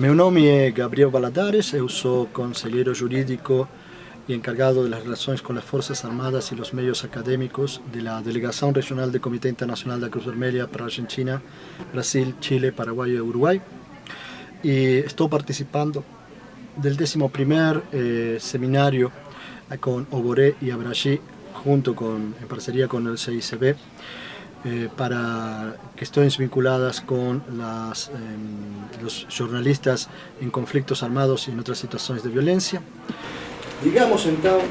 Meu nome é Gabriel Valadares, eu sou conselheiro jurídico y encargado de las relaciones con las Fuerzas Armadas y los medios académicos de la Delegación Regional del Comité Internacional de la Cruz Vermelha para Argentina, Brasil, Chile, Paraguay y Uruguay. Y estoy participando del 11º seminario con Oboré y Abragí, en parcería con el CICB, para cuestiones vinculadas con los jornalistas en conflictos armados y en otras situaciones de violencia. Digamos entonces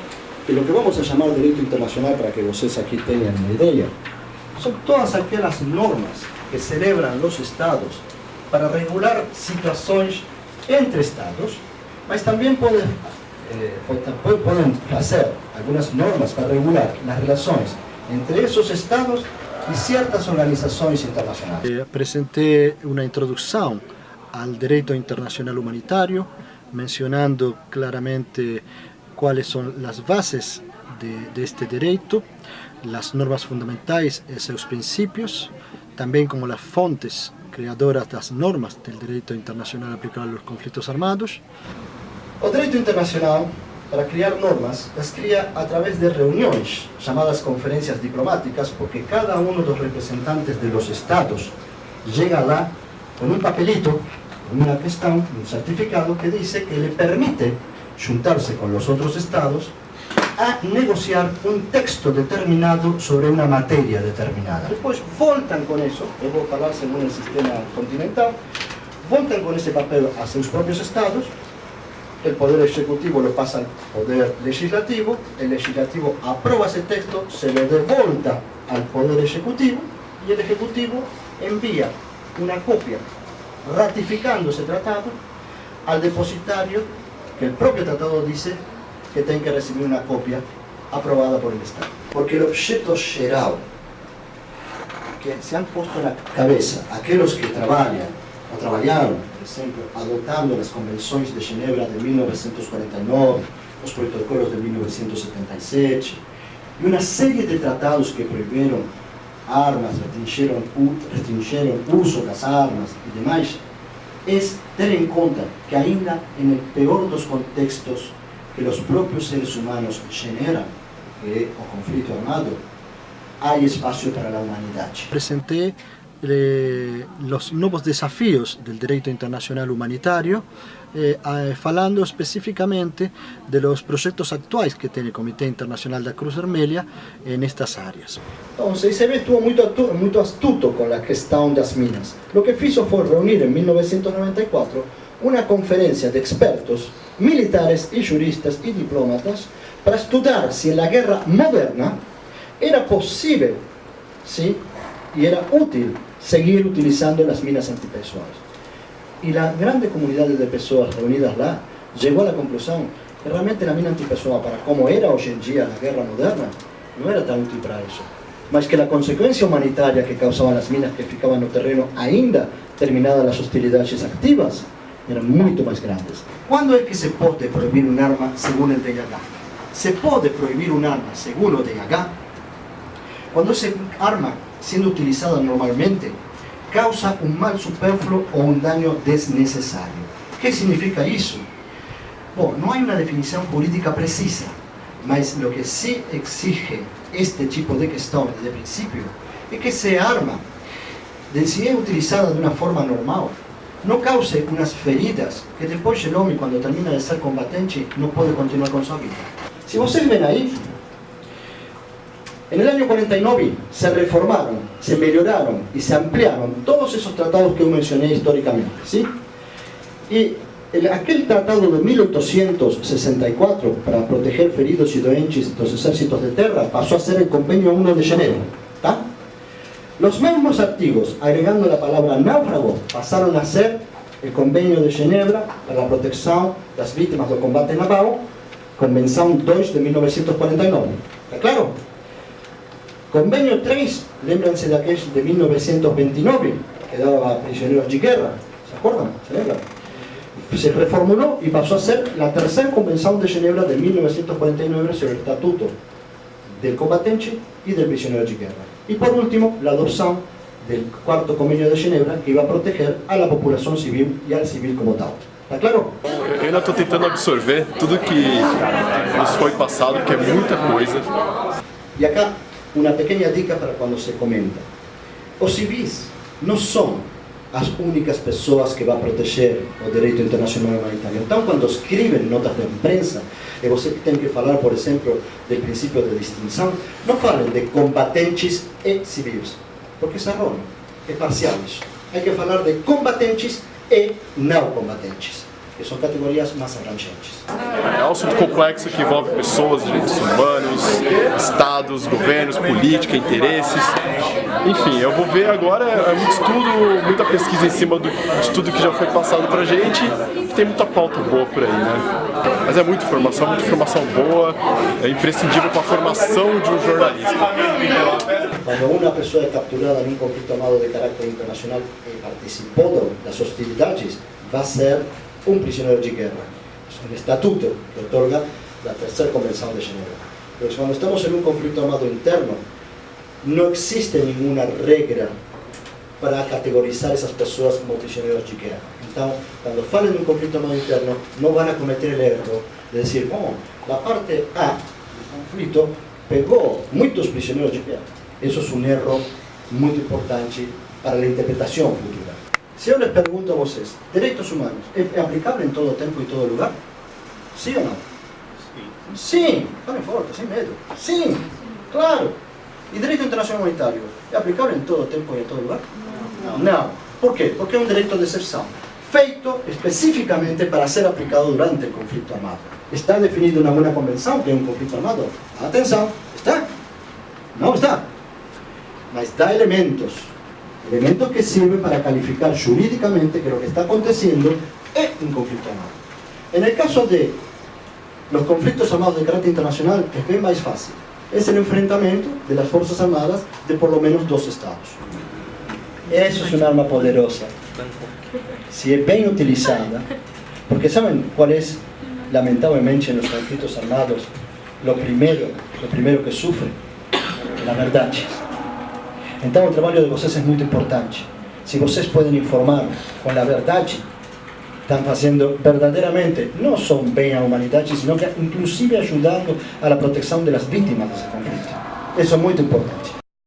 que lo que vamos a llamar derecho internacional, para que ustedes aquí tengan una idea, son todas aquellas normas que celebran los estados para regular situaciones entre estados, mas también pueden hacer algunas normas para regular las relaciones entre esos estados y ciertas organizaciones internacionales. Presenté una introducción al derecho internacional humanitario, mencionando claramente cuáles son las bases de este derecho, las normas fundamentales y sus principios, también como las fuentes creadoras de las normas del derecho internacional aplicable a los conflictos armados. El derecho internacional, para crear normas, las crea a través de reuniones llamadas conferencias diplomáticas, porque cada uno de los representantes de los estados llega lá con un papelito, con una cuestión, un certificado que dice que le permite juntarse con los otros estados a negociar un texto determinado sobre una materia determinada. Después voltan con eso, voy a hablar según el sistema continental, voltan con ese papel a sus propios estados, el Poder Ejecutivo lo pasa al Poder Legislativo, el Legislativo aprueba ese texto, se lo devuelve al Poder Ejecutivo y el Ejecutivo envía una copia ratificando ese tratado al depositario, que el propio tratado dice que tiene que recibir una copia aprobada por el Estado. Porque el objeto general que se han puesto en la cabeza aquellos que trabajan o trabajaron, por ejemplo, adoptando las convenciones de Ginebra de 1949, los protocolos de 1977 y una serie de tratados que prohibieron armas, restringieron uso de las armas y demás, es tener en cuenta que ainda en el peor de los contextos que los propios seres humanos generan, que es el conflicto armado, hay espacio para la humanidad. Presenté los nuevos desafíos del derecho internacional humanitario, hablando específicamente de los proyectos actuales que tiene el Comité Internacional de la Cruz Vermelha en estas áreas. Entonces, se estuvo muy astuto con la cuestión de las minas. Lo que hizo fue reunir en 1994 una conferencia de expertos, militares y juristas y diplomatas para estudiar si en la guerra moderna era posible, ¿sí?, y era útil seguir utilizando las minas antipersoales. Y la grande comunidad de personas reunidas lá llegó a la conclusión que realmente la mina antipersoal, para como era hoy en día la guerra moderna, no era tan útil para eso. Mas que la consecuencia humanitaria que causaban las minas que ficaban en el terreno ainda terminadas las hostilidades activas eran mucho más grandes. ¿Cuándo es que se puede prohibir un arma según el DIH? Se puede prohibir un arma según el DIH cuando ese arma, siendo utilizada normalmente, causa un mal superfluo o un daño desnecesario. ¿Qué significa eso? Bueno, no hay una definición jurídica precisa, mas lo que sí exige este tipo de cuestión de principio es que esa arma, si es utilizada de una forma normal, no cause unas feridas que después el hombre, cuando termina de ser combatiente, no puede continuar con su vida. Si ustedes ven ahí, en el año 49 se reformaron, se mejoraron y se ampliaron todos esos tratados que yo mencioné históricamente, ¿sí? Y aquel tratado de 1864 para proteger feridos y doentes de los ejércitos de tierra pasó a ser el Convenio 1 de Ginebra, ¿tá? Los mismos artículos, agregando la palabra náufrago, pasaron a ser el Convenio de Ginebra para la protección de las víctimas del combate naval, Convención 2 de 1949, ¿está claro? Convenio 3, lémbranse de aquel de 1929, que daba prisioneros de guerra, ¿se acuerdan? ¿Se lembran? Se reformuló y pasó a ser la tercera Convención de Ginebra de 1949 sobre el estatuto del combatente y del prisionero de guerra. Y por último, la adopción del Cuarto Convenio de Ginebra, que iba a proteger a la población civil y al civil como tal. ¿Está claro? Eu ainda estou tentando absorver tudo que nos foi passado, que é muita coisa. Y acá una pequeña dica para cuando se comenta. Os civis no son as únicas pessoas que vão proteger o direito internacional humanitário. Então, quando escrevem notas de imprensa, e você tem que falar, por exemplo, do princípio de distinção, não falem de combatentes e civis, porque isso é errôneo, é parcial isso. Hay que falar de combatentes e não combatentes, que são categorias mais abrangentes. É um assunto complexo que envolve pessoas, direitos humanos, estados, governos, política, interesses. Enfim, eu vou ver agora, é muito estudo, muita pesquisa em cima de tudo que já foi passado pra gente, e tem muita pauta boa por aí, né? Mas é muita informação boa, é imprescindível para a formação de um jornalista. Quando uma pessoa é capturada em um conflito armado de caráter internacional e participou das hostilidades, vai ser um prisioneiro de guerra. Es un estatuto que otorga la tercera Convención de Ginebra. Pero cuando estamos en un conflicto armado interno, no existe ninguna regla para categorizar esas personas como prisioneros de guerra. Entonces, cuando falen de un conflicto armado interno, no van a cometer el error de decir, oh, la parte A del conflicto pegó muchos prisioneros de guerra. Eso es un error muy importante para la interpretación futura. Si yo les pregunto a ustedes, ¿derechos humanos es aplicable en todo tiempo y todo lugar? ¿Sí o no? Sí, falen fuerte, sin miedo. Sí, claro. ¿Y derecho internacional humanitario es aplicable en todo tiempo y en todo lugar? No. ¿Por qué? Porque es un derecho de excepción, feito específicamente para ser aplicado durante el conflicto armado. ¿Está definido en una buena convención que es un conflicto armado? Atención, ¿está? No está. Mas da elementos que sirven para calificar jurídicamente que lo que está aconteciendo es un conflicto armado. En el caso de los conflictos armados de carácter internacional es bien más fácil. Es el enfrentamiento de las Fuerzas Armadas de por lo menos dos estados. Eso es un arma poderosa, si es bien utilizada, porque ¿saben cuál es, lamentablemente, en los conflictos armados lo primero que sufre? La verdad. Então, o trabalho de vocês é muito importante. Se vocês podem informar com a verdade, estão fazendo verdadeiramente, não só bem à humanidade, sino que inclusive ajudando a la proteção das vítimas desse conflito. Isso é muito importante.